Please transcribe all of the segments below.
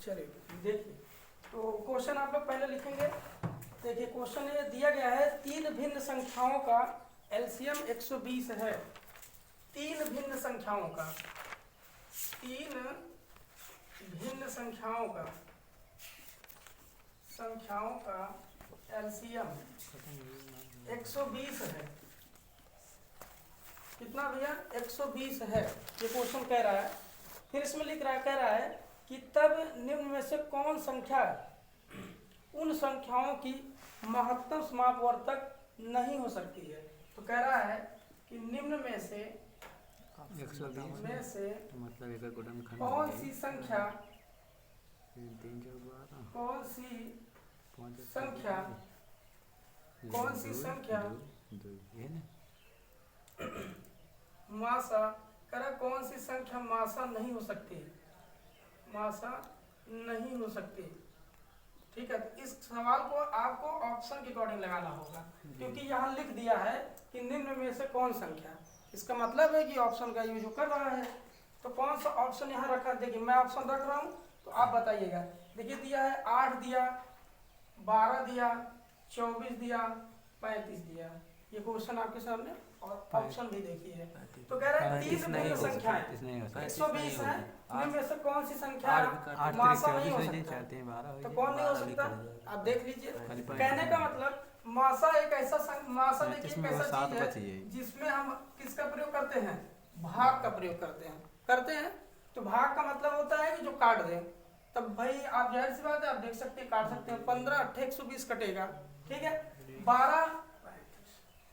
चलिए देखिए, तो क्वेश्चन आप लोग पहले लिखेंगे। देखिए क्वेश्चन ये दिया गया है, तीन भिन्न संख्याओं का एलसीएम 120 है। तीन भिन्न संख्याओं का, तीन भिन्न संख्याओं का एलसीएम 120 है। कितना भैया? 120 है, ये क्वेश्चन कह रहा है। फिर इसमें लिख रहा है, कह रहा है कि तब निम्न में से कौन संख्या उन संख्याओं की महत्तम समापवर्तक नहीं हो सकती है। तो कह रहा है कि निम्न में से 120 में से मतलब एक गुणनखंड कौन सी संख्या, 3 4 12 कौन सी 5 संख्या, कौन सी संख्या ये ना मासा, करा कौन सी संख्या मासा नहीं हो सकती, मासा नहीं हो सकती। ठीक है, तो इस सवाल को आपको ऑप्शन के अकॉर्डिंग लगाना होगा, क्योंकि यहाँ लिख दिया है कि निम्न में से कौन संख्या। इसका मतलब है कि ऑप्शन का यूज कर रहा है। तो कौन सा ऑप्शन यहाँ रखा? देखिए मैं ऑप्शन रख रहा हूँ, तो आप बताइएगा। देखिए दिया है 8 दिया, 12 दिया, 24 दिया, 35 दिया। ये क्वेश्चन आपके सामने, और ऑप्शन भी देखिए। तो कह रहा है तीन भिन्न संख्याएं 120 है, इनमें से कौन सी संख्या मासा नहीं हो सकता। तो कौन नहीं हो सकता? आप देख लीजिए। कहने का मतलब मासा एक ऐसा मासा देखिए एक ऐसा चीज है जिसमें हम किसका प्रयोग करते हैं? भाग का प्रयोग करते हैं। तो भाग का मतलब होता है कि जो काट दे। तब भाई आप जाहिर सी बात है, आप देख सकते हैं, काट सकते हैं। 15 8 120 कटेगा, ठीक है। 12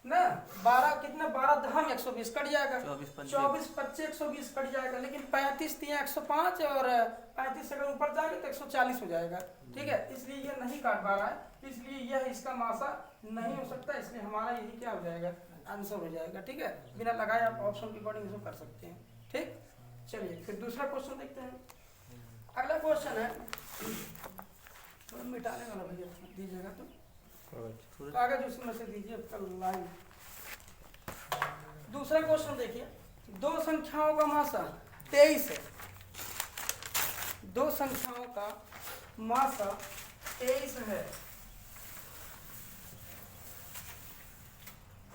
ना 12 कितना, 12 दहम 120 कट जाएगा। 24 25 120 कट जाएगा। लेकिन 35 3 105 और 35 से अगर ऊपर जाएंगे तो 140 हो जाएगा, ठीक है। इसलिए ये नहीं काट पा रहा है, इसलिए यह इसका मासा नहीं हो सकता। इसलिए हमारा यही क्या हो जाएगा? आंसर हो जाएगा, ठीक है। बिना लगाए आप ऑप्शन के अकॉर्डिंग इसको कर सकते हैं, ठीक। चलिए फिर दूसरा क्वेश्चन देखते हैं। अगला क्वेश्चन है, मिटाने वाला भैया दीजिएगा, तो कागज उसमें से दीजिए कल लाइन। दूसरा क्वेश्चन देखिए, दो संख्याओं का मासा 23 है। दो संख्याओं का मासा 23 है।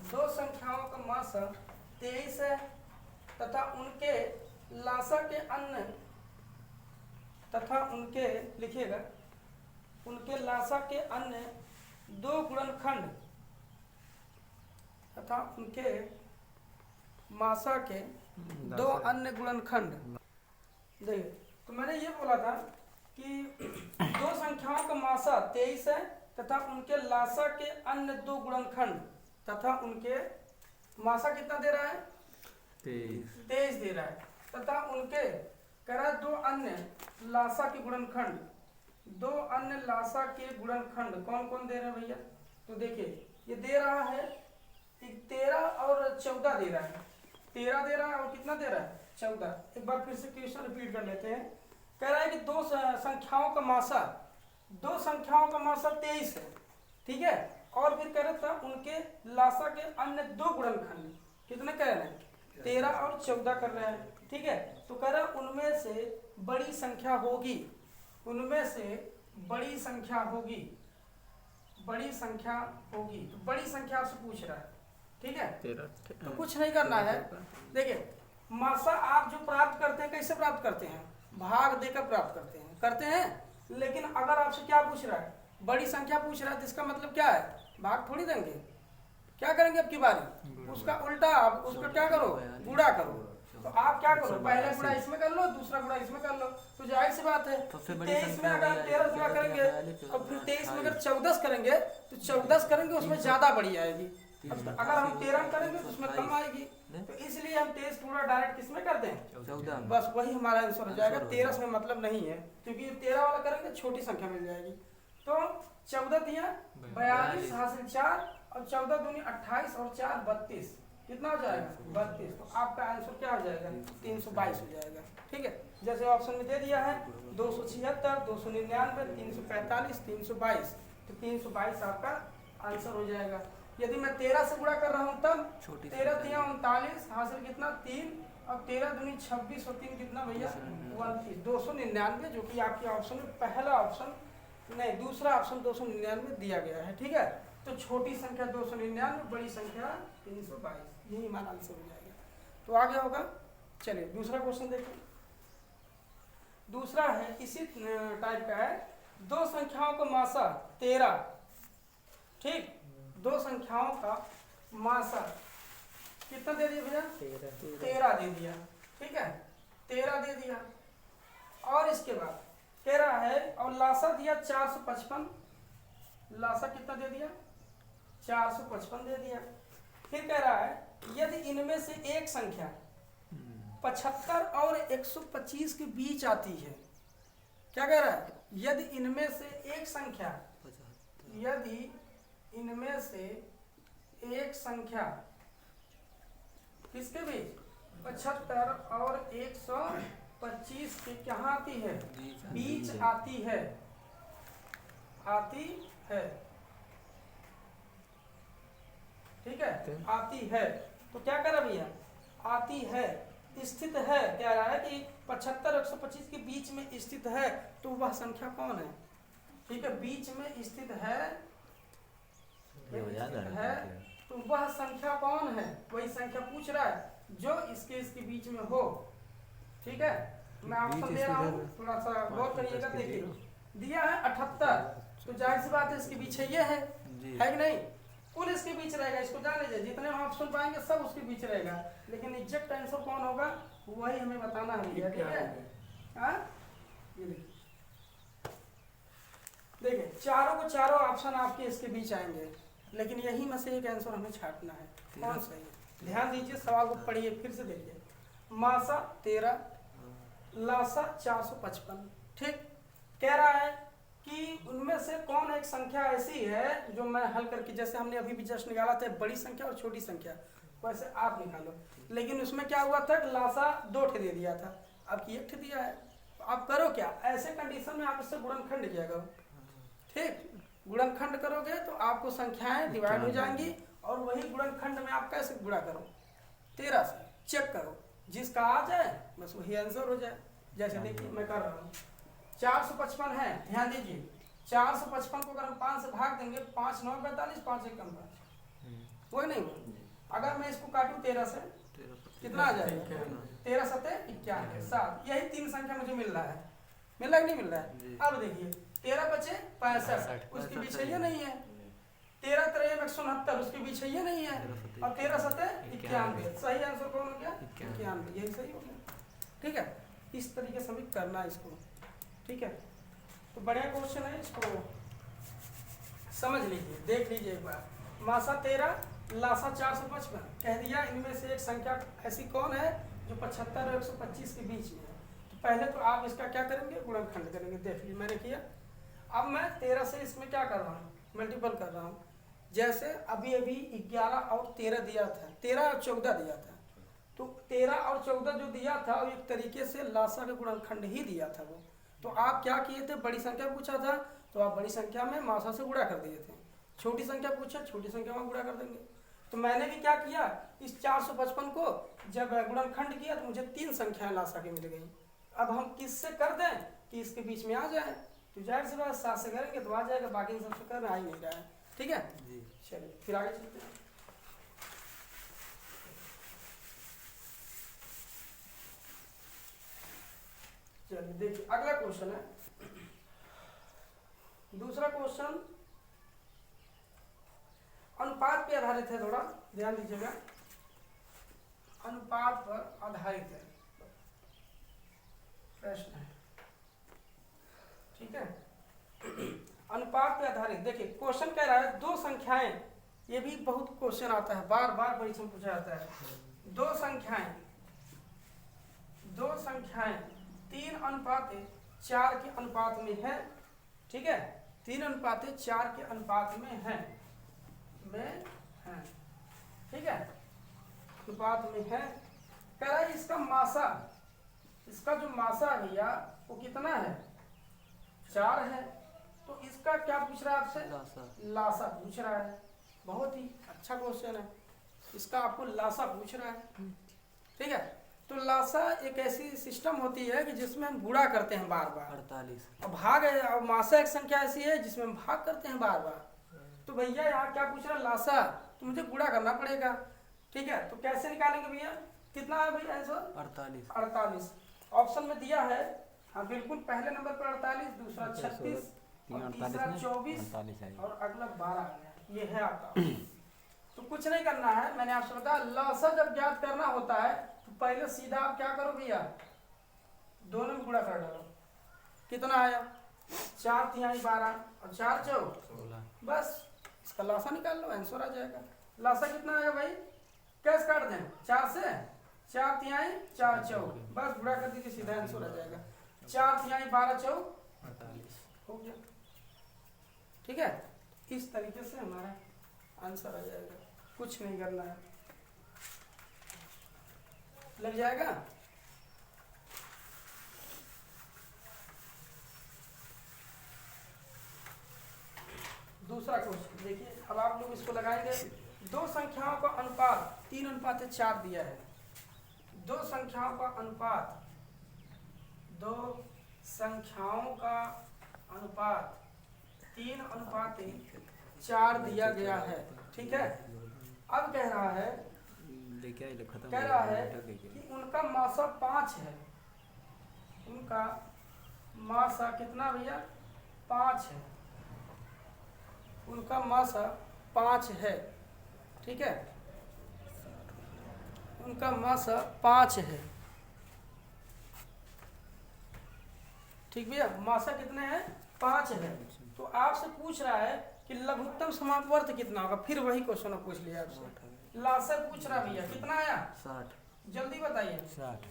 दो संख्याओं का मासा 23 है तथा उनके लासा के अन्य, तथा उनके लिखिएगा, उनके लासा के अन्य दो गुणनखंड तथा उनके मासा के दो अन्य गुणनखंड। देखिए, तो मैंने ये बोला था कि दो संख्याओं का मासा 23 है तथा उनके लासा के अन्य दो गुणनखंड तथा उनके मासा कितना दे रहा है? 23 दे रहा है। तथा उनके करा दो अन्य लासा के गुणनखंड, दो अन्य लासा के गुणनखंड कौन कौन दे रहे हैं भैया? तो देखिए ये दे रहा है 13 और 14 दे रहा है। 13 दे रहा है और कितना दे रहा है? 14। एक बार फिर से क्वेश्चन रिपीट कर लेते हैं। कह रहा है कि दो संख्याओं का मासा, दो संख्याओं का मासा 23 है, ठीक है। और फिर कह रहा था उनके लासा के अन्य दो गुणनखंड कितने कह रहे हैं? 13 और 14 कर रहे हैं, ठीक है। तो कह रहा है उनमें से बड़ी संख्या होगी, उनमें से बड़ी संख्या होगी, बड़ी संख्या होगी। तो बड़ी संख्या आपसे पूछ रहा है, ठीक है। तो कुछ नहीं करना है। देखिए मासा आप जो प्राप्त करते हैं कैसे प्राप्त करते हैं? भाग देकर प्राप्त करते हैं। लेकिन अगर आपसे क्या पूछ रहा है? बड़ी संख्या पूछ रहा है, तो इसका मतलब क्या है? भाग थोड़ी देंगे। क्या करेंगे अब की बारी? उसका उल्टा, आप उसका क्या करो? गुणा करो। तो आप क्या करो? पहले गुणा इसमें कर लो, दूसरा गुणा इसमें कर लो। तो जाहिर सी बात है 23 में अगर 13 गुणा करेंगे और फिर 23 में अगर 14 करेंगे तो 14 करेंगे उसमें ज्यादा बड़ी आएगी। अगर हम 13 करेंगे तो उसमें कम आएगी। तो इसलिए हम 23 पूरा डायरेक्ट किसमें करते हैं? 14। बस वही हमारा आंसर हो जाएगा। 13 में मतलब नहीं है, क्योंकि 13 वाला करेंगे छोटी संख्या मिल जाएगी। तो 14 दिया 42 हासिल 4 और 14 दूनी 28 और 4 32, कितना हो जाएगा? 32। तो आपका आंसर क्या हो जाएगा? 322 हो जाएगा, ठीक है। जैसे ऑप्शन में दे दिया है 276, 299, 345, 322। तो 322 आपका आंसर हो जाएगा। यदि मैं 13 से गुणा कर रहा हूँ तब 13 3 39 हासिल कितना? 3 अब 13 दूनी 26 और 3 कितना भैया 29, 299, जो कि आपके ऑप्शन में पहला ऑप्शन नहीं, दूसरा ऑप्शन 299 दिया गया है। ठीक है, तो छोटी संख्या 299, बड़ी संख्या 322, यही हमारा आंसर हो जाएगा। तो आगे होगा। चलिए दूसरा क्वेश्चन देखिए। दूसरा है इसी टाइप का है, दो संख्याओं का मासा 13, ठीक, दो संख्याओं का मासा कितना दे दिया भैया 13 दे दिया। ठीक है, 13 दे दिया, और इसके बाद कह रहा है और लासा दिया 455, लासा कितना दे दिया 455 दे दिया। फिर कह रहा है यदि इनमें से एक संख्या 75 और 125 के बीच आती है, क्या कह रहा है, यदि इनमें से एक संख्या, यदि इनमें से एक संख्या किसके बीच 75 और 125 के कहाँ आती है, बीच आती है, आती है, ठीक है, आती है। तो क्या करा भैया, आती है, स्थित है, क्या रहा है कि 75 और 125 के बीच में स्थित है, तो वह संख्या कौन है। ठीक है, बीच में स्थित है, तो वह संख्या कौन है, वही संख्या पूछ रहा है जो इसके बीच में हो। ठीक है, मैं ऑप्शन दे रहा हूँ, थोड़ा सा गौर करिएगा। देखिए दिया है 78, तो जाहिर सी बात है इसके पीछे ये है कि नहीं, कुल इसके बीच रहेगा, इसको जान लीजिए, जितने हम ऑप्शन पाएंगे सब उसके बीच रहेगा, लेकिन एग्जैक्ट आंसर कौन होगा वही हमें बताना है भैया। ठीक है, हाँ ये देखिए चारों को चारों ऑप्शन आपके इसके बीच आएंगे, लेकिन यही में से एक आंसर हमें छांटना है, कौन सही है। ध्यान दीजिए, सवाल को पढ़िए फिर से देखिए। मासा 13, लासा 455, ठीक, कह रहा है कि उनमें से कौन एक संख्या ऐसी है जो मैं हल करके, जैसे हमने अभी भी जस्ट निकाला था बड़ी संख्या और छोटी संख्या, वैसे आप निकालो। लेकिन उसमें क्या हुआ था, लासा 2 ठे दे दिया था, अब 1 ठे दिया है, तो आप करो क्या, ऐसे कंडीशन में आप इससे गुणनखंड किया करो। ठीक, गुणनखंड करोगे तो आपको संख्याएं डिवाइड हो जाएंगी, और वही गुणनखंड में आप कैसे गुणा करो 13 से, चेक करो, जिसका आ जाए बस वही आंसर हो जाए। जैसे देखिए मैं कर रहा हूँ, 455 है, ध्यान दीजिए, 455 को अगर हम 5 से भाग देंगे, 5 9 45, 5 1 कम, कोई नहीं। अगर मैं इसको काटूं 13 से, कितना आ जाएगा 13 7 51 7, यही 3 संख्या मुझे मिल रहा है, मिल रहा है कि नहीं मिल रहा है। अब देखिए 13 बचे 65, उसके पीछे ये नहीं है, 13 3 169, उसके पीछे ये नहीं है, और 13 7 91, सही आंसर कौन हो गया 91, यही सही हो गया। ठीक है, इस तरीके से हमें करना है इसको। ठीक है, तो बढ़िया क्वेश्चन है, इसको समझ लीजिए, देख लीजिए एक बार। मासा 13, लासा 455, कह दिया इनमें से एक संख्या ऐसी कौन है जो 75 और 125 के बीच में है। तो पहले तो आप इसका क्या करेंगे, गुणनखंड करेंगे। देख लीजिए मैंने किया, अब मैं 13 से इसमें क्या कर रहा हूँ, मल्टीपल कर रहा हूँ। जैसे अभी 11 और 13 दिया था, 13 और 14 दिया था, तो 13 और 14 जो दिया था वो एक तरीके से लासा का गुणनखंड ही दिया था वो। तो आप क्या किए थे, बड़ी संख्या पूछा था तो आप बड़ी संख्या में मासा से गुणा कर दिए थे, छोटी संख्या पूछा छोटी संख्या में गुणा कर देंगे। तो मैंने भी क्या किया, इस 455 को जब गुणनखंड किया तो मुझे 3 संख्याएं लासा की मिल गई। अब हम किससे कर दें कि इसके बीच में आ जाए, तो जाहिर सी बात 7 से करेंगे तो आ जाएगा, बाकी सबसे कर आ ही नहीं रहा है। ठीक है, चलिए फिर आगे चलते हैं। चलिए देखिए अगला क्वेश्चन है, दूसरा क्वेश्चन अनुपात पे आधारित है, थोड़ा ध्यान दीजिएगा, अनुपात पर आधारित है प्रश्न है। ठीक है, अनुपात पे आधारित। देखिए क्वेश्चन कह रहा है दो संख्याएं, ये भी बहुत क्वेश्चन आता है, बार बार परीक्षा में पूछा जाता है। दो संख्याएं 3:4 के अनुपात में है। ठीक है, 3:4 के अनुपात में है, ठीक है, अनुपात में है। कह रहा है इसका मासा, इसका जो मासा है भैया वो कितना है, 4 है। तो इसका क्या पूछ रहा है आपसे, लासा पूछ रहा है। बहुत ही अच्छा क्वेश्चन है, इसका आपको लासा पूछ रहा है। ठीक है, तो लासा एक ऐसी सिस्टम होती है कि जिसमें हम गुणा करते हैं बार बार, 48। और भाग है, और मासा एक संख्या ऐसी है जिसमें हम भाग करते हैं बार बार। तो भैया यहाँ क्या पूछ रहा है, लासा, तो मुझे गुणा करना पड़ेगा। ठीक है, तो कैसे निकालेंगे भैया, कितना है भैया आंसर, 48। 48 ऑप्शन में दिया है। हाँ बिल्कुल, पहले नंबर पर 48, दूसरा 36, और तीसरा 24, और अगला 12 आ गया। ये है आपका। तो कुछ नहीं करना है, मैंने आपसे बताया लासा जब ज्ञात करना होता है तो पहले सीधा आप क्या करो भैया, दोनों में गुणा कर डालो। कितना आया, 4 तिहाई 12 और 4 चौक 16। बस इसका लासा निकाल लो, आंसर आ जाएगा। लासा कितना आएगा भाई, कैसे काट दें, 4 से 4 तिहाई 4 चौक, बस गुणा कर दीजिए, सीधा आंसर आ जाएगा। 4 तिहाई 12 चौक 48 हो गया। ठीक है, इस तरीके से हमारा आंसर आ जाएगा, कुछ नहीं करना है, लग जाएगा। दूसरा क्वेश्चन देखिए, अब आप लोग इसको लगाएंगे। दो संख्याओं का अनुपात 3:4 दिया है। दो संख्याओं का अनुपात, दो संख्याओं का अनुपात 3:4 दिया गया है। ठीक है, अब कह रहा है कि उनका मासा 5 है। उनका मासा कितना भैया, 5 है। उनका मासा 5 है। ठीक है, उनका मासा 5 है। ठीक भैया, मासा कितने हैं, 5 है। तो आपसे पूछ रहा है कि लघुत्तम समापवर्त कितना होगा, फिर वही क्वेश्चन पूछ लिया आपसे। लासा पूछ रहा भैया, कितना आया, 60। जल्दी बताइए। 60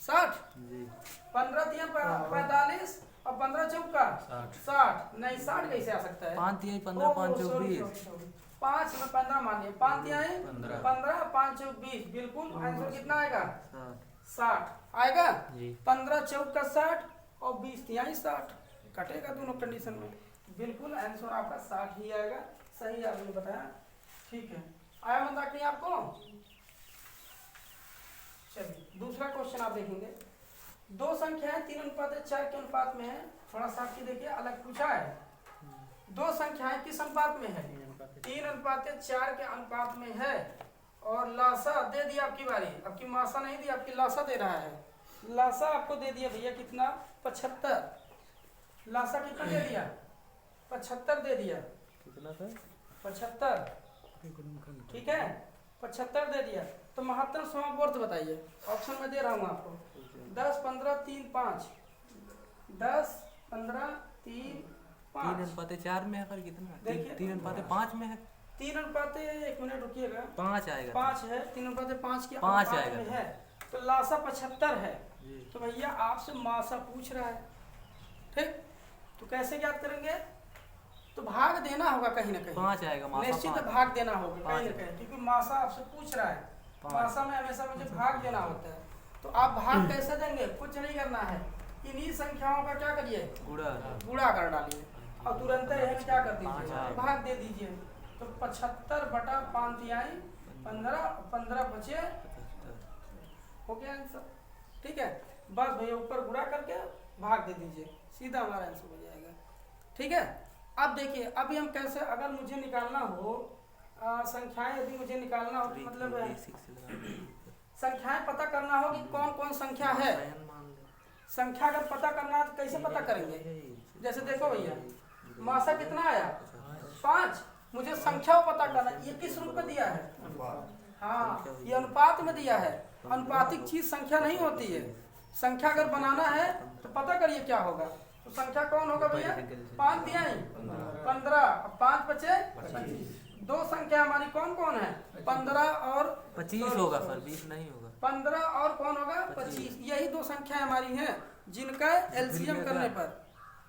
60 जी। 15 तिया 45 और 15 चौका 60। नहीं 60 कैसे आ सकता है, 5 तिहाई 15, 5 चौक 20। 5 में 15 मानिए, 5 तिहाई 15, 5 चौक 20, बिल्कुल आंसर कितना आएगा, 60 60 आएगा जी। 15 चौक का 60 और 20 तिहाई 60 कटेगा दोनों कंडीशन में, बिल्कुल आंसर आपका 60 ही आएगा। सही आपने बताया। ठीक है, आया मत आखिर आपको। चलिए दूसरा क्वेश्चन आप देखेंगे। दो संख्याएं 3:4 के अनुपात में है। थोड़ा सा आपकी देखिए अलग पूछा है। दो संख्याएं किस अनुपात में है, 3:4 के अनुपात में है, और लासा दे दिया आपकी बारी, आपकी मासा नहीं दी, आपकी लासा दे रहा है। लासा आपको दे दिया भैया कितना, 75। लासा कितना दे दिया, 75 दे दिया। कितना था, 75। ठीक है, 75 दे दिया। तो महत्तम समापवर्त बताइए, ऑप्शन में दे रहा हूँ आपको। 10, 15, 3, 5। 10, 15, 3, 5। 3:4 में है पर कितना, देखिए 3:5 में है। 3 एक मिनट रुकिएगा, 5 आएगा, 5 है, 3:5 के 5 अनुपात आएगा में है। तो लासा 75 है। जी। तो भैया आपसे मासा पूछ रहा है। ठीक, तो कैसे ज्ञात करेंगे, तो भाग देना होगा कहीं ना कहीं, 5 आएगा, मासा निश्चित 5। भाग देना होगा कहीं पाँच ना कहीं, क्योंकि मासा आपसे पूछ रहा है। 5। मासा में हमेशा मुझे भाग देना होता है। तो आप भाग कैसे देंगे, कुछ नहीं करना है, इन्हीं संख्याओं का क्या करिए, गुणा कर डालिए, और तुरंत ही क्या कर दीजिए, भाग दे दीजिए। तो 75/5 तिहाई 15, 15 बचे, हो गया आंसर। ठीक है, बस भैया ऊपर गुणा करके भाग दे दीजिए, सीधा हमारा आंसर हो जाएगा। ठीक है, अब देखिए अभी हम कैसे, अगर मुझे निकालना हो संख्याएं, यदि मुझे निकालना हो तो मतलब संख्याएं पता करना हो कि कौन कौन संख्या है। संख्या अगर पता करना है तो कैसे पता करेंगे, जैसे देखो भैया मासा कितना आया, 5। मुझे संख्या पता करना, ये किस रूप में दिया है, हाँ ये अनुपात में दिया है। अनुपातिक चीज संख्या नहीं होती है। संख्या अगर बनाना है तो पता करिए क्या होगा। तो संख्या कौन होगा भैया, 5 तिहाई 15, 5 बचे 25। दो संख्या हमारी कौन कौन है, 15 और 25 होगा सर, 20 नहीं होगा। 15 और कौन होगा, 25। यही दो संख्या हमारी हैं जिनका एलसीएम करने पर,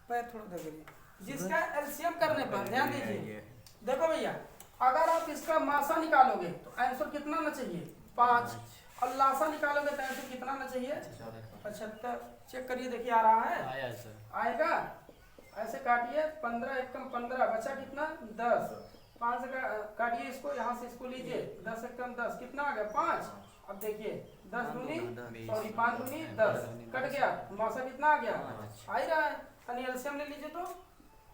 पैर थोड़ा दबाइए, जिसका एलसीएम करने पर ध्यान दीजिए। देखो भैया अगर आप इसका मासा निकालोगे तो आंसर कितना आना चाहिए, 5, और लासा निकालोगे तो आंसर कितना आना चाहिए, 75। चेक करिए, देखिए आ रहा है, आया सर, आएगा। ऐसे काटिए, 15 एकम 15, बचा कितना, 10। 5 से काटिए इसको, यहाँ से इसको लीजिए, 10 एकम 10, कितना आ गया, 5। अब देखिए 10 दूनी बीस। सॉरी 5 दूनी 10 कट गया, मासा कितना आ गया, आ ही रहा है। यानी एलसीएम ले लीजिए तो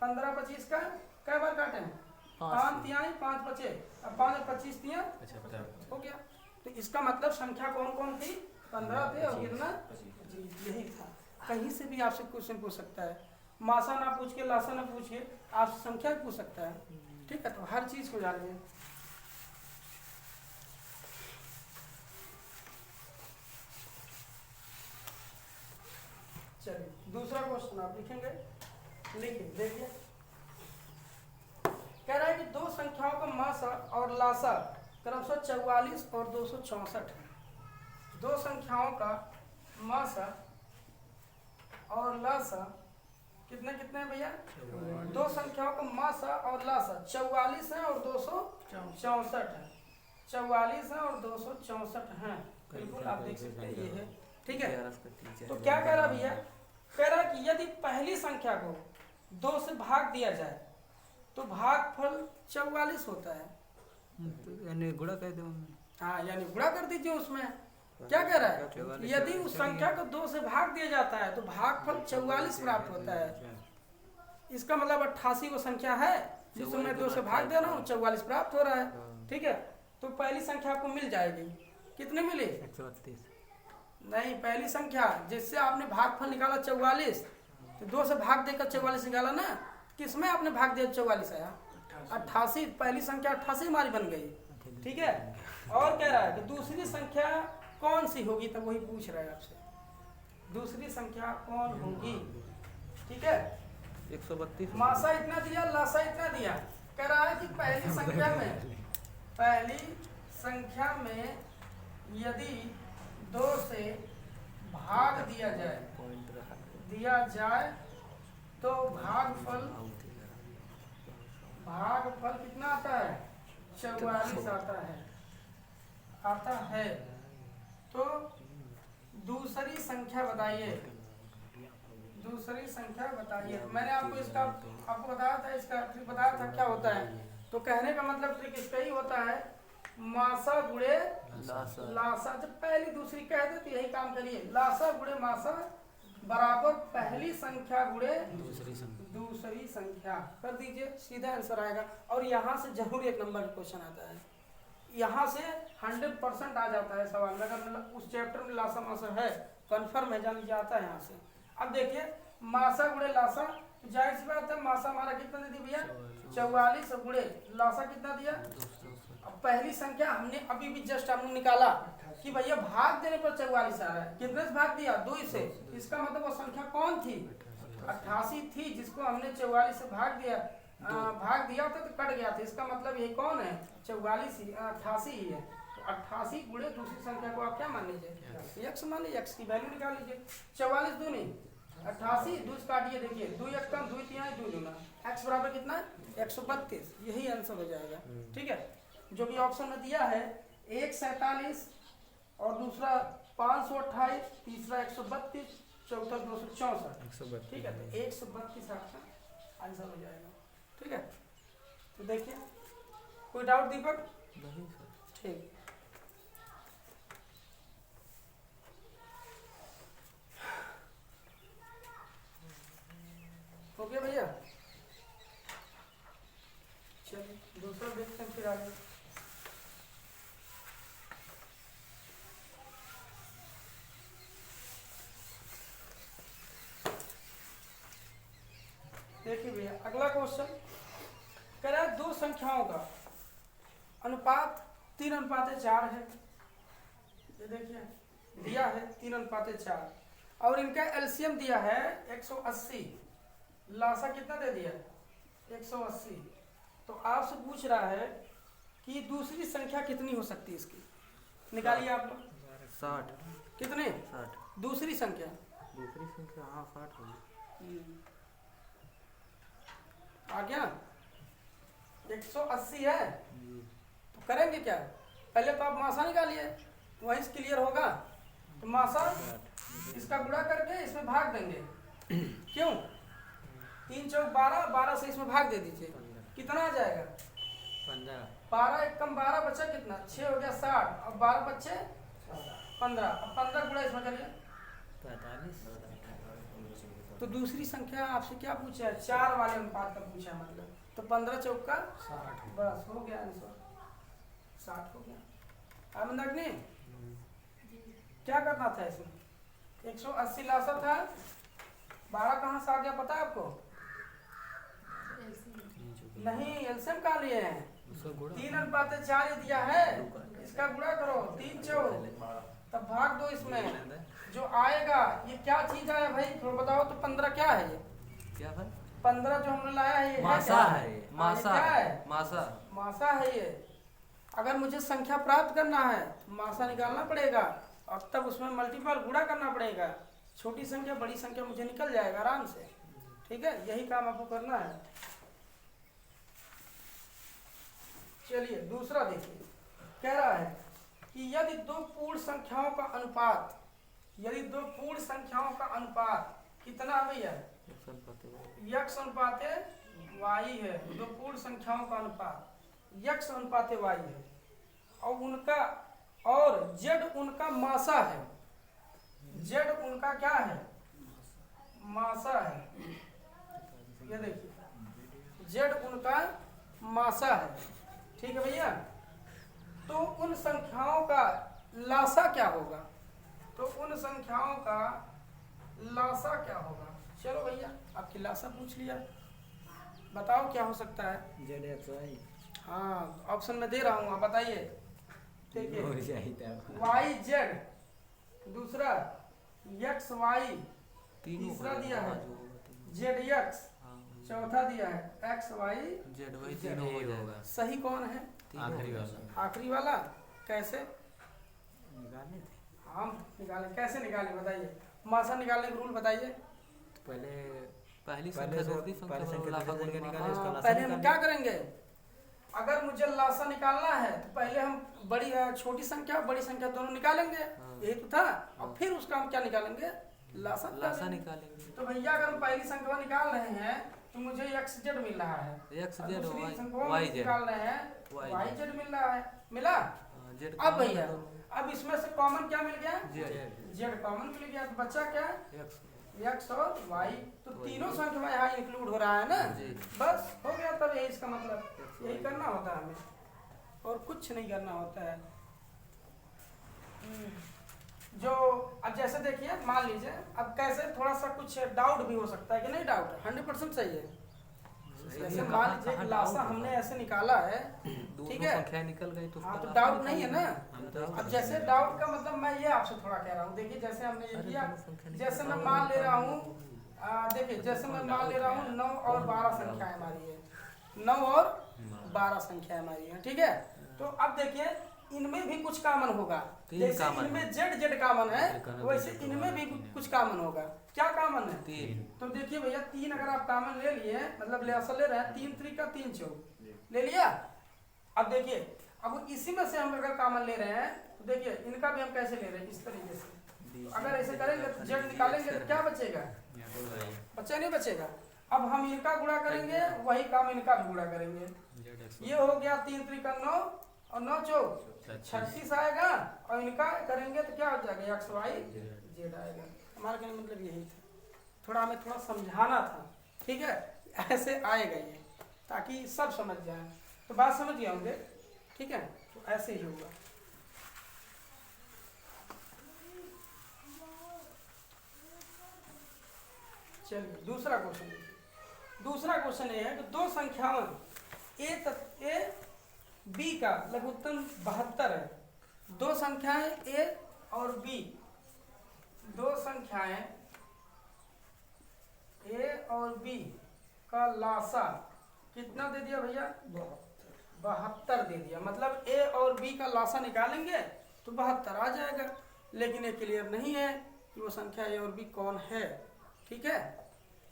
15 25 का कै बार काटे हैं, 5 तिहाई 5 बचे, अब 5 और 25 तिया हो गया। तो इसका मतलब संख्या कौन कौन थी, 15 थे और कितना, यही था। कहीं से भी आपसे क्वेश्चन पूछ सकता है, मासा ना पूछ के लासा ना पूछ के आपसे संख्या पूछ सकता है। ठीक है, तो हर चीज को जानिए। चलिए दूसरा क्वेश्चन आप लिखेंगे, लिखिए देखिए। कह रहा है कि दो संख्याओं का मासा और लासा क्रमशः 44 और 264 है। दो संख्याओं का मासा और लासा कितने कितने हैं भैया, दो संख्याओं का मासा और लासा 44 है और 264 है, 44 है और 264 हैं, बिल्कुल आप देख सकते हैं ये है। ठीक है, तो क्या कह रहा भैया, कह रहा कि यदि पहली संख्या को 2 से भाग दिया जाए तो भागफल 44 होता है। यानी गुणा कह दो, हाँ यानी गुणा कर दीजिए उसमें। क्या कह रहा है, यदि उस संख्या को 2 से भाग दिया जाता है तो भागफल 44 प्राप्त होता है। इसका मतलब 88 वो संख्या है जिसमें 2 से भाग दे रहा हूँ, 44 प्राप्त हो रहा है। ठीक है, तो पहली संख्या आपको मिल जाएगी, कितने मिले, 132। नहीं, पहली संख्या जिससे आपने भागफल निकाला 44, तो 2 से भाग देकर 44 निकाला ना, किसमें आपने भाग दिया 44 आया, 88, पहली संख्या 88 हमारी बन गई। ठीक है, और कह रहा है कि दूसरी संख्या कौन सी होगी, तब वही पूछ रहा है आपसे, दूसरी संख्या कौन होगी। ठीक है, 132 मासा इतना दिया, लासा इतना दिया। कह रहा है कि पहली संख्या में यदि 2 से भाग दिया जाए तो भागफल कितना आता है, 44 आता है। तो दूसरी संख्या बताइए, दूसरी संख्या बताइए। मैंने आपको बताया था, इसका ट्रिक बताया था क्या होता है। तो कहने का मतलब ट्रिक इसका ही होता है, मासा गुणे लासा। जब पहली दूसरी कह दे तो यही काम करिए, लासा गुणे मासा बराबर पहली संख्या गुणे दूसरी संख्या कर दीजिए, सीधा आंसर आएगा। और यहाँ से जरूर 1 नंबर का क्वेश्चन आता है, यहाँ से 100% आ जाता है सवाल में। अगर उस चैप्टर में लासा मासा है, कन्फर्म है, जान जाता है यहाँ से। अब देखिए, मासा गुणे लासा, जाहिर सी बात है, मासा हमारा कितना दे दिया भैया, 44 गुणे लासा कितना दिया। अब पहली संख्या हमने अभी भी जस्ट हमने निकाला कि भैया भाग देने पर 44 आ रहा है, कितने से भाग दिया, 2 से। इसका मतलब वो संख्या कौन थी, 88 थी, जिसको हमने 44 से भाग दिया था तो कट गया था। इसका मतलब यही कौन है, 88 ही है। तो 88 गुणे दूसरी संख्या को आप क्या मान लीजिए, x मान लीजिए, x की वैल्यू निकाल लीजिए। 44 दूनी 88, 2 काटिए, देखिए 2 1 कम 2 3 2 दूना, x बराबर कितना है, 132। यही आंसर हो जाएगा। ठीक है, जो भी ऑप्शन में दिया है, 147 और दूसरा 528, तीसरा 132, चौथा 264। ठीक है, तो 132 आपका आंसर हो जाएगा। ठीक है, तो देखिए, कोई डाउट दीपक, नहीं सर। ठीक। हो गया भैया, चलिए दूसरा देखते हैं फिर आगे। देखिए भैया, अगला क्वेश्चन कह रहा है 2 संख्याओं का अनुपात 3:4 है। ये देखिए दिया है 3:4 और इनका एलसीएम दिया है 180, लासा कितना दे दिया, 180। तो आपसे पूछ रहा है कि दूसरी संख्या कितनी हो सकती है इसकी, निकालिए आप लोग। 60 कितने, 60 दूसरी संख्या, दूसरी संख्या, हाँ 60 होगी। आ गया, 180 है। तो करेंगे क्या, पहले तो आप मासा निकालिए, वहीं से क्लियर होगा। तो मासा इसका गुणा करके इसमें भाग देंगे, क्यों, 3 चौक 12, 12 से इसमें भाग दे दीजिए, कितना आ जाएगा, 15। 12 1 कम 12 बचा कितना, 6 हो गया 60, अब 12 बच्चे 15। अब 15 गुणा इसमें करिए 45। तो दूसरी संख्या आपसे क्या पूछा है? 4 वाले अनुपात का पूछा है मतलब। तो 15 चौका 60। बस हो गया आंसर, 60 हो गया। अब अग्नि क्या करना था इसमें? 180 लासा था, 12 कहाँ से आ गया पता है आपको? नहीं, एलसीएम कहाँ लिए हैं? 3 अनुपात 4 ही दिया है, इसका गुणा करो 3 चौक, तब भाग दो इसमें जो आएगा। ये क्या चीज है भाई थोड़ा बताओ तो? 15 क्या है ये? क्या भाई? 15 जो हमने लाया है ये मासा क्या? है, ये मासा क्या है? मासा। मासा है ये। अगर मुझे संख्या प्राप्त करना है तो मासा निकालना पड़ेगा और तब उसमें मल्टीपल गुणा करना पड़ेगा। छोटी संख्या बड़ी संख्या मुझे निकल जाएगा आराम से, ठीक है? यही काम आपको करना है। चलिए दूसरा देखिए, कह रहा है कि यदि दो पूर्ण संख्याओं का अनुपात, यदि दो पूर्ण संख्याओं का अनुपात कितना है भैया? यक्स अनुपात वाई है। दो पूर्ण संख्याओं का अनुपात यक्स अनुपात वाई है और उनका और जेड उनका मासा है। जेड उनका क्या है? मासा है। ये देखिए जेड उनका मासा है, ठीक है भैया? तो उन संख्याओं का लासा क्या होगा? तो उन संख्याओं का लासा क्या होगा? चलो भैया आपकी लासा पूछ लिया, बताओ क्या हो सकता है? Z X Y. हाँ ऑप्शन में दे रहा हूँ, आप बताइए। देखिए चाहिए वाई जेड, दूसरा एक्स वाई, तीसरा दिया है जेड एक्स, चौथा दिया है एक्स वाई जेड वाई तीनों हो जाएगा। सही कौन है? आखिरी वाला। आखिरी वाला। कैसे निकालने थे हम निकालें? कैसे निकालें बताइए? मासा निकालने का रूल बताइए। तो पहले पहली संख्या दूसरी संख्या पहले संख्या लासा दूसरी संख्या गुणा निकाले, इसका हाँ, लासा पहले हम निकालें। क्या करेंगे? अगर मुझे लासा निकालना है तो पहले हम बड़ी छोटी संख्या बड़ी संख्या दोनों निकालेंगे, यही तो था। और फिर उसका हम क्या निकालेंगे? लासा लासा निकालेंगे। निकालेंगे। तो भैया अगर हम पहली संख्या निकाल रहे हैं तो मुझे एक्स जेड मिल रहा है, एक्स और जेड दूसरी संख्या वाई जेड निकाल रहे हैं वाई वाई जेड मिल रहा है। मिला? जेड अब भैया अब इसमें से कॉमन क्या मिल गया? जेड जेड कॉमन मिल गया, तो बच्चा क्या? एक्स एक्स और वाई। तो तीनों संख्या यहाँ इंक्लूड हो रहा है ना, जी। बस हो गया। तब यही इसका मतलब, यही करना होता है हमें और कुछ नहीं करना होता है। जो अब जैसे देखिए मान लीजिए, अब कैसे थोड़ा सा कुछ डाउट भी हो सकता है कि नहीं? डाउट 100% सही है। जैसे मान लीजिए कि लासा हमने ऐसे निकाला है, ठीक है? संख्या निकल गई तो हाँ उसका तो लासा डाउट नहीं है ना। निकालेंगे। अब जैसे डाउट का मतलब मैं ये आपसे थोड़ा कह रहा हूँ, देखिए जैसे हमने ये किया, जैसे मैं मान ले रहा हूँ, देखिए जैसे मैं मान ले रहा हूँ 9 और 12 संख्या हमारी है, 9 और 12 संख्या हमारी है, ठीक है? तो अब देखिए इनमें भी कुछ कॉमन होगा। जैसे इनमें जेड जेड कॉमन है, वैसे इनमें भी कुछ कॉमन होगा। क्या कॉमन है? 3। तो देखिए भैया 3 अगर आप कॉमन ले लिए, मतलब ले रहे हैं 3 3 का 3 चौक ले लिया। अब देखिए अब इसी में से हम अगर कॉमन ले रहे हैं तो देखिए इनका भी हम कैसे ले रहे हैं, इस तरीके से। तो अगर ऐसे करेंगे तो जेड निकालेंगे तो क्या बचेगा? बच्चा नहीं बचेगा। अब हम इनका गुणा करेंगे, वही काम इनका भी गुणा करेंगे। ये हो गया 3 3 का 9 और 9 चौक 36 आएगा, और इनका करेंगे तो क्या हो जाएगा? एक्स वाई जेड आएगा। हमारा कहने का मतलब यही था, थोड़ा हमें थोड़ा समझाना था, ठीक है? ऐसे आएगा ये, ताकि सब समझ जाए। तो बात समझ गए होंगे, ठीक है? तो ऐसे ही होगा। चलिए दूसरा क्वेश्चन देखिए। दूसरा क्वेश्चन ये है कि दो संख्याओं ए बी का लघुत्तम 72 है। दो संख्याएं ए और बी, दो संख्याएं ए और बी का लासा कितना दे दिया भैया? 72 दे दिया। मतलब ए और बी का लासा निकालेंगे तो 72 आ जाएगा, लेकिन ये क्लियर नहीं है कि वो संख्या ए और बी कौन है, ठीक है?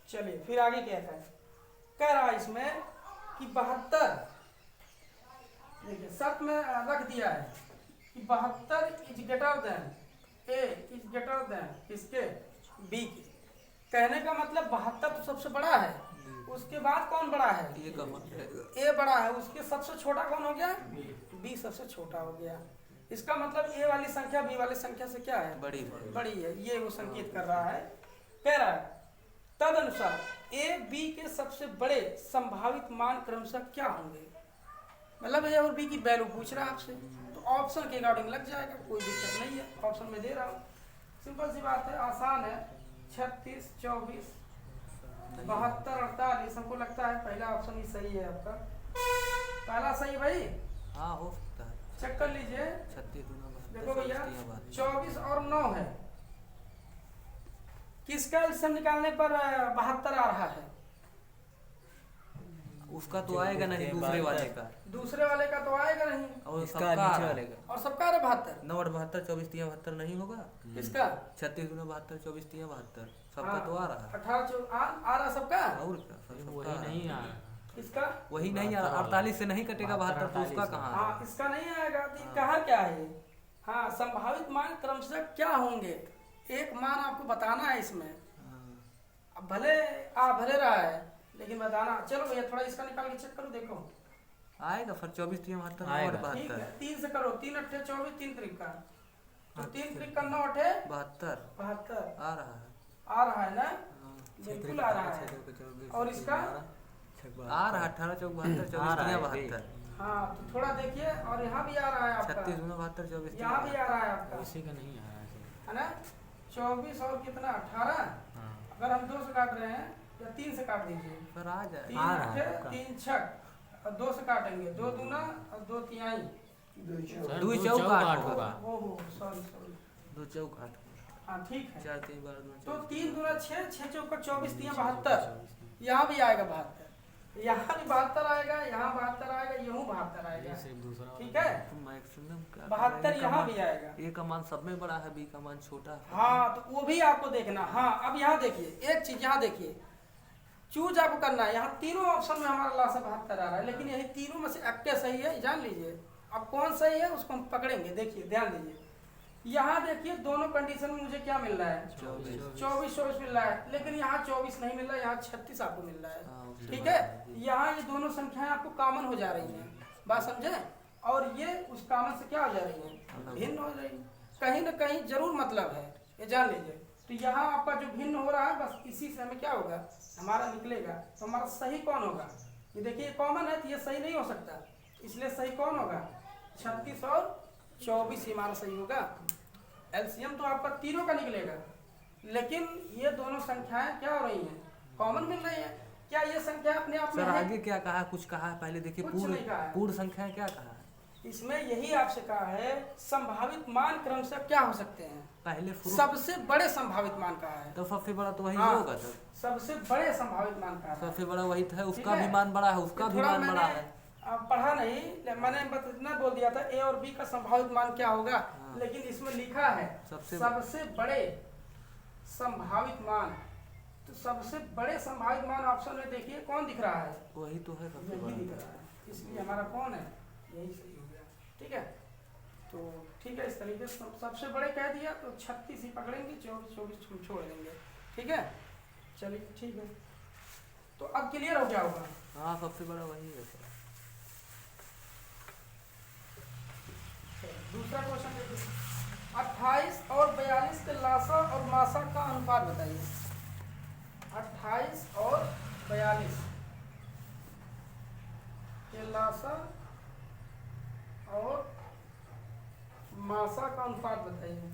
चलिए फिर आगे क्या है? कह रहा है इसमें कि 72, देखिए शर्त में रख दिया है कि 72 is greater than A is greater than इसके बी के। कहने का मतलब 72 तो सबसे बड़ा है, उसके बाद कौन बड़ा है? ये ए बड़ा है, उसके सबसे छोटा कौन हो गया? बी सबसे छोटा हो गया। इसका मतलब ए वाली संख्या बी वाली संख्या से क्या है, बड़ी बड़ी है, ये वो संकेत कर रहा है। कह रहा है तदनुसार ए बी के सबसे बड़े संभावित मान क्रमशः क्या होंगे। मतलब ए और बी की वैल्यू पूछ रहा है आपसे, तो ऑप्शन के अकॉर्डिंग लग जाएगा, कोई दिक्कत नहीं है, ऑप्शन में दे रहा हूँ। सिंपल सी बात है, आसान है। 36, 24, 72, 48, हमको लगता है पहला ऑप्शन ही सही है आपका। पहला सही भाई, हाँ हो सकता है। चेक कर लीजिए। 36 दूना 72, देखो भैया 24 72। 24 और 9 है, किसका एलसीएम निकालने पर 72 आ रहा है। उसका तो आएगा नहीं, दूसरे वाले का। दूसरे वाले का तो आएगा नहीं, और इसका सबका नीचे वाले का। और सबका आ रहा 72। 9 और 72, 24 3 72 नहीं होगा। किसका 36 दूना 72, 24 3 72, सबका हाँ, तो आ रहा है। 18 आ रहा सबका। और क्या, सबका वही आ रहा नहीं है। आ रहा। किसका वही नहीं आ रहा, 48 से नहीं कटेगा 72, तो उसका 48 कहाँ हाँ, है? इसका नहीं आएगा। तो हाँ। कहा क्या है, हाँ संभावित मान क्रमशः क्या होंगे, एक मान आपको बताना है इसमें। अब भले भले रहा है लेकिन बताना। चलो भैया थोड़ा इसका निकाल के चेक करो, देखो आएगा फिर 24 3 72 और आएगा। ठीक 72 है। 3 से करो, 3 अट्ठे 24, 3 त्रिक का, तो 3 त्रिक का 9 अट्ठे 72 72 आ रहा है। आ रहा है ना, हाँ, बिल्कुल आ रहा है। और इसका आ रहा है 18 चौक 72 आ 24 रहा 3 है। 72। हाँ तो थोड़ा देखिए, और यहाँ भी आ रहा है आपका, 36 दूना 72 24 यहाँ भी आ रहा है आपका, इसी का नहीं आ रहा है। है ना। 24 और कितना 18, हाँ। अगर हम 2 से काट रहे हैं या 3 से काट दीजिए, फिर आ जाए। 3 आ रहा है अट्ठे आपका। 3 छक और 2 से काटेंगे, 2 दूना और 2 तिहाई। सर, दो दो चौक चौक आठ आठ होगा। होगा। ओहो सॉरी सॉरी, 2 चौक 8 हाँ ठीक है। 4 3 12 तो 3 दूना 6, 6 चौका 24, 3 72, यहाँ भी आएगा 72, यहाँ भी 72 आएगा, यहाँ 72 आएगा, यूँ 72 आएगा, ये सिर्फ दूसरा ठीक है। मैक्सिमम क्या 72 यहाँ भी आएगा। ए का मान सब में बड़ा है, बी का मान छोटा है। हाँ तो वो भी आपको देखना। हाँ अब यहाँ देखिए एक चीज, यहाँ देखिए चूज आपको करना है। यहाँ तीनों ऑप्शन में हमारा लासा 72 आ रहा है, लेकिन यही तीनों में से एक क्या सही है जान लीजिए। अब कौन सही है उसको हम पकड़ेंगे, देखिए ध्यान दीजिए। यहाँ देखिए दोनों कंडीशन में मुझे क्या मिल रहा है, 24 मिल रहा है, लेकिन यहाँ 24 नहीं मिल रहा है, यहाँ 36 आपको मिल रहा है, हाँ, उसके ठीक बाद है। यहाँ ये दोनों संख्याएं आपको कॉमन हो जा रही हैं, बात समझे, और ये उस कॉमन से क्या हो जा रही है, भिन्न हो रही है। कहीं ना कहीं जरूर मतलब है, ये जान लीजिए। तो यहाँ आपका जो भिन्न हो रहा है, बस इसी से हमें क्या होगा, हमारा निकलेगा। तो हमारा सही कौन होगा, ये देखिए कॉमन है तो ये सही नहीं हो सकता, इसलिए सही कौन होगा, 36 और 24 ही हमारा सही होगा। एलसीएम तो आपका तीनों का निकलेगा, लेकिन ये दोनों संख्याएं क्या हो रही हैं, कॉमन मिल रही है। क्या ये संख्या अपने आप में सर है? आगे क्या कहा, कुछ कहा है पहले देखिए, कुछ नहीं कहा है। पूर्ण संख्या क्या कहा है? इसमें यही आपसे कहा है संभावित मान क्रमशः क्या हो सकते हैं, पहले सबसे बड़े संभावित मान कहा है। तो सबसे बड़ा तो वही हाँ, होगा। तब सबसे बड़े संभावित मान कहा है। सबसे बड़ा वही था, ठीक उसका है? भी मान बड़ा है, उसका भी थोड़ा मान बड़ा मैंने, है। पढ़ा नहीं, मैंने बस इतना बोल दिया था ए और बी का संभावित मान क्या होगा, हाँ। लेकिन इसमें लिखा है सबसे बड़े संभावित मान। तो सबसे बड़े संभावित मान ऑप्शन में देखिए कौन दिख रहा है, वही तो है सबसे यही दिख बड़ा। रहा है, इसलिए हमारा कौन है, यही सही हो गया। ठीक है, तो ठीक है, इस तरीके से सबसे बड़े कह दिया तो 36 ही पकड़ेंगे, 24 हम छोड़ देंगे। ठीक है, चलिए ठीक है, तो अब क्लियर हो गया होगा। हाँ सबसे बड़ा वही है सर। दूसरा क्वेश्चन देखिए, 28 और 42 के लासा और मासा का अनुपात बताइए। 28 और 42 के लासा और मासा का अनुपात बताइए।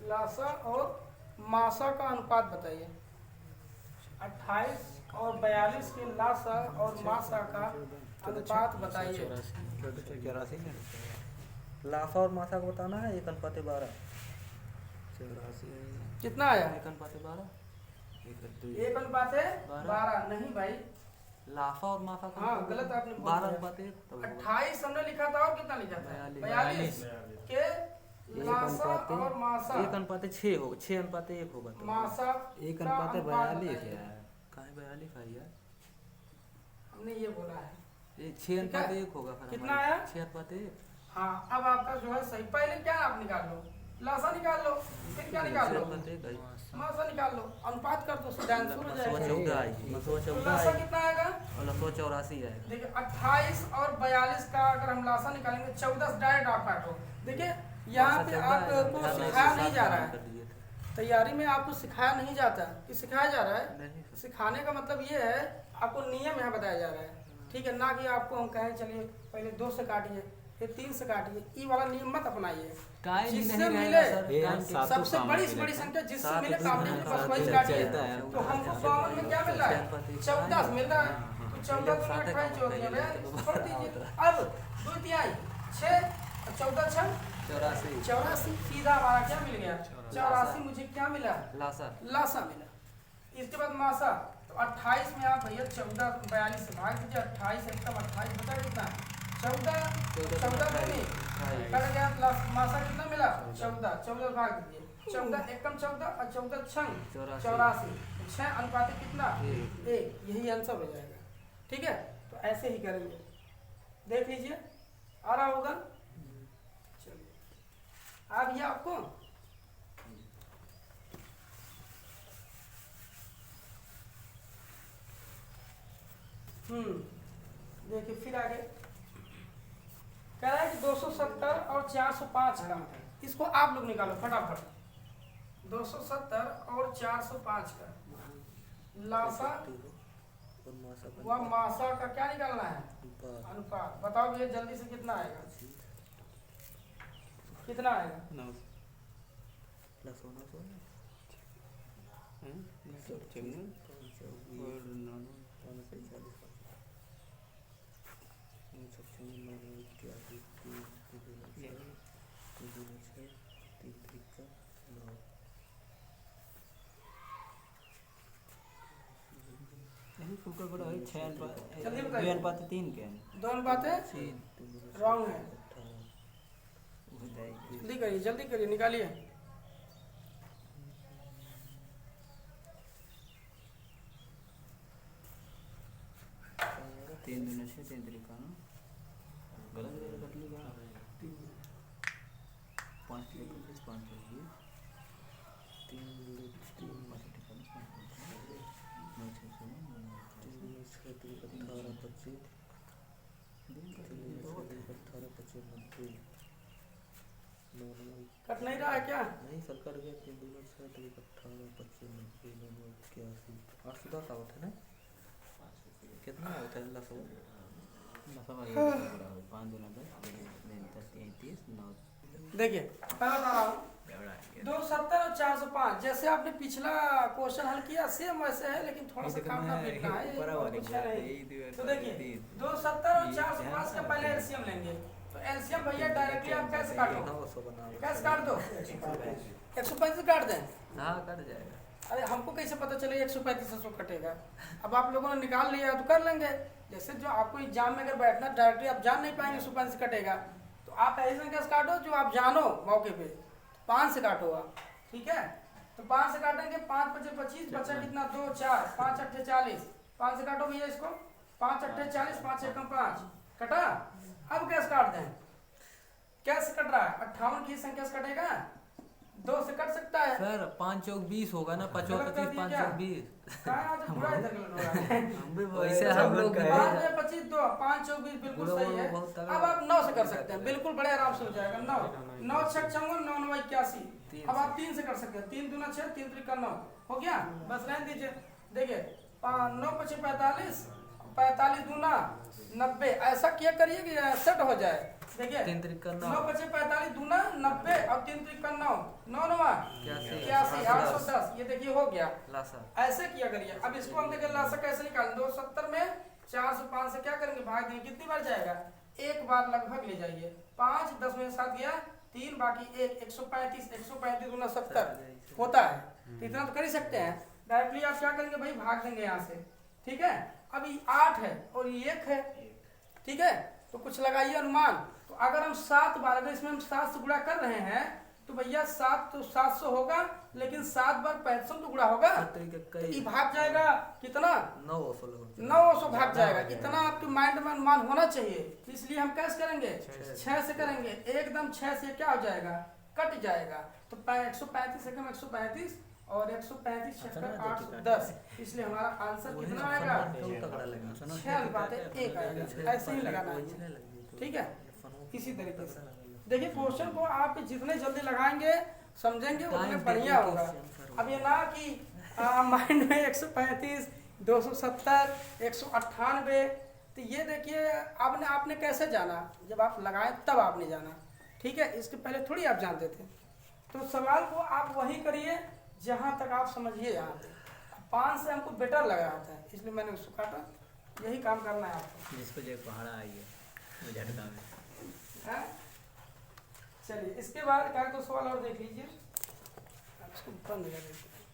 लासा और मासा का अनुपात बताइए। 28 और 42 के लासा और मासा का अनुपात बताइए। 84 लाफा और मासा को बताना है 1:12। कितना आया? 1:12। 1:12 नहीं भाई, लाफा और मासा का हाँ गलत आपने बोल 12:1। 28 हमने लिखा था, और कितना लिखा था? 42 के लासा और मासा 1:6 होगा, 6:1 होगा तो मासा 1:42 है। काहे 42 है यार, हमने ये बोला है। ये 6:1 होगा। फिर कितना आया? 6:1। हाँ अब आपका जो है सही, पहले क्या आप निकाल लो, लासा निकाल लो, फिर क्या निकाल लो, पते गई मासा निकाल लो, अनुपात कर दो, सीधा आंसर हो लसवा जाएगा। 14 आई, लसवा तो 14 लासा आई कितना आएगा? और लसवा 84 आएगा। देखिए 28 और 42 का अगर हम लासा निकालेंगे 14 से डायरेक्ट आप काटो। देखिए यहाँ पे आपको सिखाया नहीं जा रहा है, तैयारी में आपको सिखाया नहीं जाता कि सिखाया जा रहा है। सिखाने का मतलब ये है आपको नियम यहाँ बताया जा रहा है, ठीक है, ना कि आपको हम कहें चलिए पहले 2 से काटिए फिर 3 से काटिए, ये वाला नियम मत अपनाइए। जिससे मिले सबसे बड़ी से बड़ी संख्या जिससे मिले काटने के पास वही काटिए। तो हमको 52 में क्या मिल रहा है? 14 मिल रहा है, तो 14 दूनी 28 जो दिया गया छोड़ दीजिए। अब 2 तिहाई 6 और 14 6 84, सीधा हमारा क्या मिल गया? 84 मुझे क्या मिला? लासा मिला। इसके बाद मासा, तो 28 में आप भैया 14 42 से भाग दीजिए, 28 एकदम 28 बचा कितना? 14 दूनी कट गया, मासा कितना मिला? 14 भाग दीजिए, 14 एकम 14 और 14 छंग 84, 6 अनुपात कितना? 1, यही आंसर हो जाएगा। ठीक है, तो ऐसे ही करेंगे, देख लीजिए आ रहा होगा। चलिए आ गया आपको? देखिए फिर आगे कह रहा है कि 270 और 405 का, इसको आप लोग निकालो फटाफट। 270 और 405 का लासा व मासा का क्या निकालना है? अनुपात। बताओ भैया जल्दी से कितना आएगा? कितना आएगा? फुलका बड़ा है 6 अनुपात जल्दी 2 बताइए। अनुपात 3 के हैं। 2 अनुपात रॉन्ग है, हो जाएगी जल्दी करिए निकालिए। तीन दूनी 6 3 तरीका ना गलत कट लिया 5 लिख 5 20 कट नहीं रहा है क्या? नहीं सर कट गया 3 2 6 3 18 25 90 99 81 810 आवत है ना? कितना होता है लसवा? लसवा 5 दूना 10 33 9 देखिए पहला बता रहा हूँ 270 और 405, जैसे आपने पिछला क्वेश्चन हल किया सेम वैसे है, लेकिन थोड़ा सा काटना पीटना है, ये और कुछ है नहीं। तो देखिए 270 और 405 का पहले एलसीएम लेंगे, तो एलसीएम भैया डायरेक्टली आप कैसे काटो? कैसे काट दो? 135 काट दें? हाँ कट जाएगा। अरे हमको कैसे पता चले 135 से कटेगा? अब आप लोगों ने निकाल लिया तो कर लेंगे। जैसे जो आपको एग्जाम में अगर बैठना डायरेक्टली आप जान नहीं पाएंगे 135 कटेगा, तो आप ऐसे संख्या से काटो जो आप जानो मौके पे। 5 से काटो आप, ठीक है? तो 5 से काटेंगे, 5 5 25 बचा कितना? 2 4 5 8 40। 5 से काटो भैया इसको, 5 8 40 5 1 5 कटा। अब कैसे काट दें? कैसे कट रहा है? 58 की संख्या से कटेगा, 2 से कट सकता है सर 5 चौक 20 होगा ना? 5 गलत कर 25 दिया 5 क्या? चौक 20 कहाँ आज पूरा इधर गलत हो रहा है। वैसे हम लोग 5 में 25 2 5 24 बिल्कुल बुरा सही है। बहुत तगड़ा। अब आप 9 से कर सकते हैं, बिल्कुल बड़े आराम से हो जाएगा। 9 9 6 54 9 9 81। अब आप 3 से कर सकते हैं, 3 दूना 6 3 3 9 हो गया। बस रहने दीजिए। देखिए 9 5 45 45 दूना 90, ऐसा किया करिए कि सेट हो जाए। देखिए 3 3 का 9 5 45 दूना 90 और 3 3 का 9 9 9 81 810, ये देखिए हो गया। लासा ऐसे किया करिए। अब इसको हम देखिए लासा कैसे निकालें? 270 में 405 से क्या करेंगे? भाग देंगे, कितनी बार जाएगा? एक बार लगभग ले जाइए। 5 10 में 7 गया, 3 बाकी 1 135 135 दूना 70 होता है, तो इतना तो कर ही सकते हैं। डायरेक्टली आप क्या करेंगे भाई? भाग देंगे यहाँ से, ठीक है? अभी 8 है और ये 1 है, ठीक है? तो कुछ लगाइए अनुमान। तो अगर हम 7 बार, अगर इसमें हम 7 से गुणा कर रहे हैं तो भैया 7 तो 700 होगा, लेकिन 7 बार 500 तो गुणा होगा, तो ये भाग जाएगा कितना? 900 भाग जाएगा। इतना आपके माइंड में अनुमान होना चाहिए। इसलिए हम कैसे करेंगे? 6 से करेंगे, एकदम 6 से क्या हो जाएगा? कट जाएगा। तो 135 एकम 135 और 135 अच्छा, छक्का ना, 810, इसलिए हमारा आंसर वही कितना ना, आएगा? फनवा तगड़ा लगा, सुनो, 6:1 आएगा। ऐसे ही लगाना है, ठीक है। इसी तरीके से देखिए क्वेश्चन को आप जितने जल्दी लगाएंगे समझेंगे उतने बढ़िया होगा। अब ये ना कि माइंड में 135 270 198, तो ये देखिए आपने कैसे जाना, जब आप लगाए तब आपने जाना, ठीक है। इसके पहले थोड़ी आप जानते थे। तो सवाल को आप वही करिए जहाँ तक आप समझिए। यहाँ पे 5 से हमको बेटर लगा रहा था, इसलिए मैंने उसको काटा। यही काम करना है आपको। जिसको जो पहाड़ा आई है झटका में। हाँ? चलिए इसके बाद का तो सवाल और देख लीजिए। आप इसको बंद कर देते हैं।